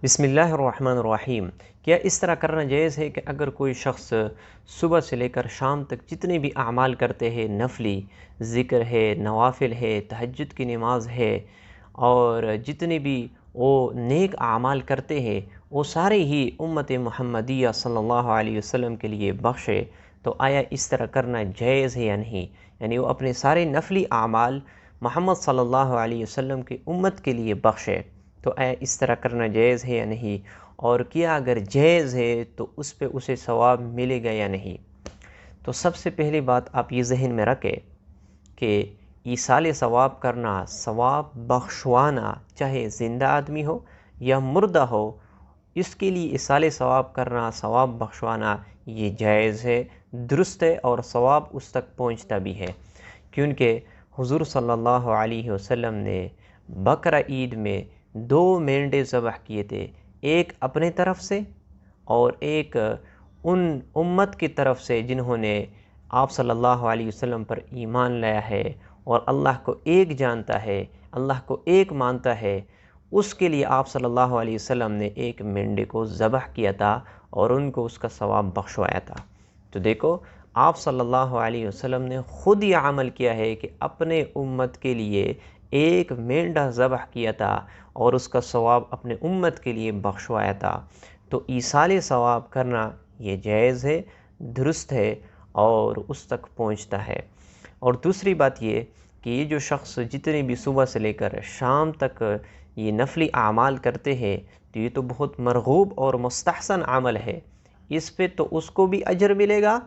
بسم اللہ الرحمن الرحیم۔ کیا اس طرح کرنا جائز ہے کہ اگر کوئی شخص صبح سے لے کر شام تک جتنے بھی اعمال کرتے ہیں، نفلی ذکر ہے، نوافل ہے، تہجد کی نماز ہے، اور جتنے بھی وہ نیک اعمال کرتے ہیں وہ سارے ہی امت محمدیہ صلی اللہ علیہ وسلم کے لیے بخشے، تو آیا اس طرح کرنا جائز ہے یا نہیں؟ یعنی وہ اپنے سارے نفلی اعمال محمد صلی اللہ علیہ وسلم کی امت کے لیے بخشے، تو آیا اس طرح کرنا جائز ہے یا نہیں؟ اور کیا اگر جائز ہے تو اس پہ اسے ثواب ملے گا یا نہیں؟ تو سب سے پہلی بات آپ یہ ذہن میں رکھیں کہ ایصال ثواب کرنا، ثواب بخشوانا، چاہے زندہ آدمی ہو یا مردہ ہو، اس کے لیے ایصال ثواب کرنا، ثواب بخشوانا یہ جائز ہے، درست ہے، اور ثواب اس تک پہنچتا بھی ہے، کیونکہ حضور صلی اللہ علیہ وسلم نے بقرہ عید میں 2 مینڈے ذبح کیے تھے، ایک اپنے طرف سے اور ایک ان امت کی طرف سے جنہوں نے آپ صلی اللہ علیہ وسلم پر ایمان لایا ہے اور اللہ کو ایک جانتا ہے، اللہ کو ایک مانتا ہے، اس کے لیے آپ صلی اللہ علیہ وسلم نے ایک مینڈے کو ذبح کیا تھا اور ان کو اس کا ثواب بخشوایا تھا۔ تو دیکھو، آپ صلی اللہ علیہ وسلم نے خود یہ عمل کیا ہے کہ اپنے امت کے لیے ایک مینڈا ذبح کیا تھا اور اس کا ثواب اپنے امت کے لیے بخشوایا تھا۔ تو ایصال ثواب کرنا یہ جائز ہے، درست ہے، اور اس تک پہنچتا ہے۔ اور دوسری بات یہ کہ یہ جو شخص جتنے بھی صبح سے لے کر شام تک یہ نفلی اعمال کرتے ہیں، تو یہ تو بہت مرغوب اور مستحسن عمل ہے، اس پہ تو اس کو بھی اجر ملے گا،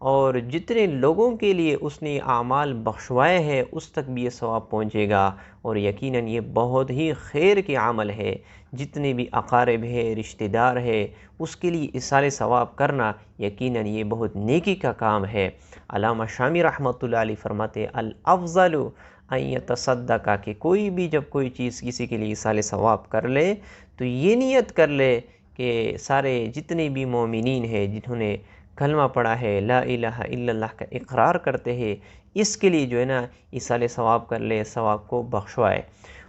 اور جتنے لوگوں کے لیے اس نے اعمال بخشوائے ہیں اس تک بھی یہ ثواب پہنچے گا، اور یقیناً یہ بہت ہی خیر کی عمل ہے۔ جتنے بھی اقارب ہے، رشتہ دار ہے، اس کے لیے ایصال ثواب کرنا یقیناً یہ بہت نیکی کا کام ہے۔ علامہ شامی رحمۃ اللہ علیہ فرماتے الافضل ان یتصدق، کہ کوئی بھی جب کوئی چیز کسی کے لیے ایصال ثواب کر لے تو یہ نیت کر لے کہ سارے جتنے بھی مومنین ہیں جنہوں نے کلمہ پڑھا ہے، لا الہ الا اللہ کا اقرار کرتے ہیں، اس کے لیے جو ہے نا ایصال ثواب کر لے، ثواب کو بخشوائے۔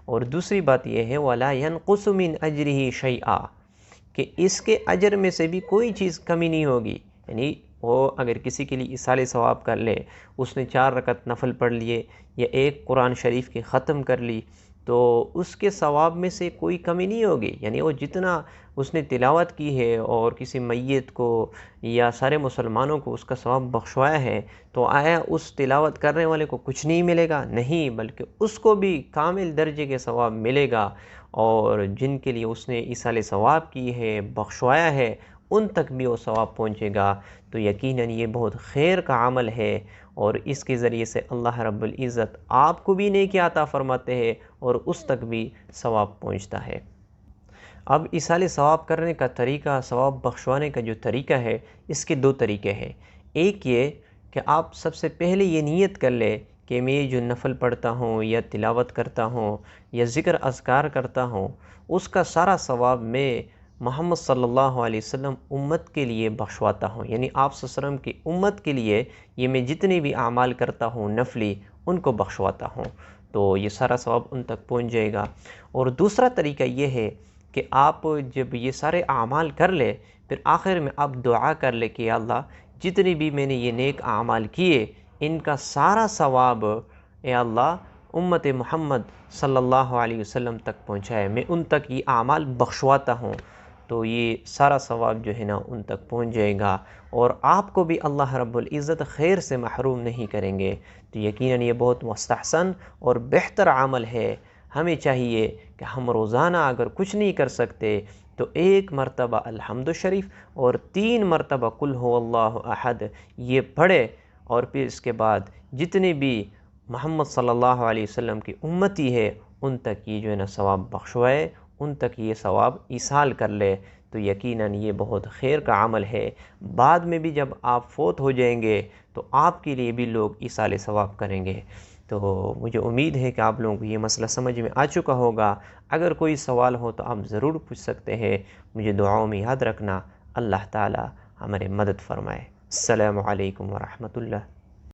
اور دوسری بات یہ ہے وَلَا يَنْقُصُ مِنْ أَجْرِهِ شَيْئًا، کہ اس کے اجر میں سے بھی کوئی چیز کمی نہیں ہوگی۔ یعنی وہ اگر کسی کے لیے ایصال ثواب کر لے، اس نے 4 رکعت نفل پڑھ لیے یا ایک قرآن شریف کی ختم کر لی، تو اس کے ثواب میں سے کوئی کمی نہیں ہوگی۔ یعنی وہ جتنا اس نے تلاوت کی ہے اور کسی میت کو یا سارے مسلمانوں کو اس کا ثواب بخشوایا ہے، تو آیا اس تلاوت کرنے والے کو کچھ نہیں ملے گا؟ نہیں، بلکہ اس کو بھی کامل درجے کے ثواب ملے گا، اور جن کے لیے اس نے ایصال ثواب کی ہے، بخشوایا ہے، ان تک بھی وہ ثواب پہنچے گا۔ تو یقیناً یہ بہت خیر کا عمل ہے، اور اس کے ذریعے سے اللہ رب العزت آپ کو بھی نیکی عطا فرماتے ہیں اور اس تک بھی ثواب پہنچتا ہے۔ اب ایصال ثواب کرنے کا طریقہ، ثواب بخشوانے کا جو طریقہ ہے، اس کے 2 طریقے ہیں۔ ایک یہ کہ آپ سب سے پہلے یہ نیت کر لیں کہ میں جو نفل پڑھتا ہوں یا تلاوت کرتا ہوں یا ذکر اذکار کرتا ہوں، اس کا سارا ثواب میں محمد صلی اللہ علیہ وسلم امت کے لیے بخشواتا ہوں، یعنی آپ صلی اللہ علیہ وسلم کی امت کے لیے یہ میں جتنے بھی اعمال کرتا ہوں نفلی، ان کو بخشواتا ہوں، تو یہ سارا ثواب ان تک پہنچ جائے گا۔ اور دوسرا طریقہ یہ ہے کہ آپ جب یہ سارے اعمال کر لیں، پھر آخر میں آپ دعا کر لیں کہ یا اللہ جتنے بھی میں نے یہ نیک اعمال کیے، ان کا سارا ثواب اے اللہ امت محمد صلی اللہ علیہ وسلم تک پہنچائے، میں ان تک یہ اعمال بخشواتا ہوں، تو یہ سارا ثواب جو ہے نا ان تک پہنچ جائے گا، اور آپ کو بھی اللہ رب العزت خیر سے محروم نہیں کریں گے۔ تو یقیناً یہ بہت مستحسن اور بہتر عمل ہے۔ ہمیں چاہیے کہ ہم روزانہ اگر کچھ نہیں کر سکتے تو 1 مرتبہ الحمد شریف اور 3 مرتبہ قل هو اللہ احد یہ پڑھے، اور پھر اس کے بعد جتنے بھی محمد صلی اللہ علیہ وسلم کی امتی ہے ان تک یہ جو ہے نا ثواب بخشوائے، ان تک یہ ثواب ایصال کر لے، تو یقیناً یہ بہت خیر کا عمل ہے۔ بعد میں بھی جب آپ فوت ہو جائیں گے تو آپ کے لیے بھی لوگ ایصال ثواب کریں گے۔ تو مجھے امید ہے کہ آپ لوگوں کو یہ مسئلہ سمجھ میں آ چکا ہوگا۔ اگر کوئی سوال ہو تو آپ ضرور پوچھ سکتے ہیں۔ مجھے دعاؤں میں یاد رکھنا۔ اللہ تعالی ہمارے مدد فرمائے۔ السلام علیکم ورحمۃ اللہ۔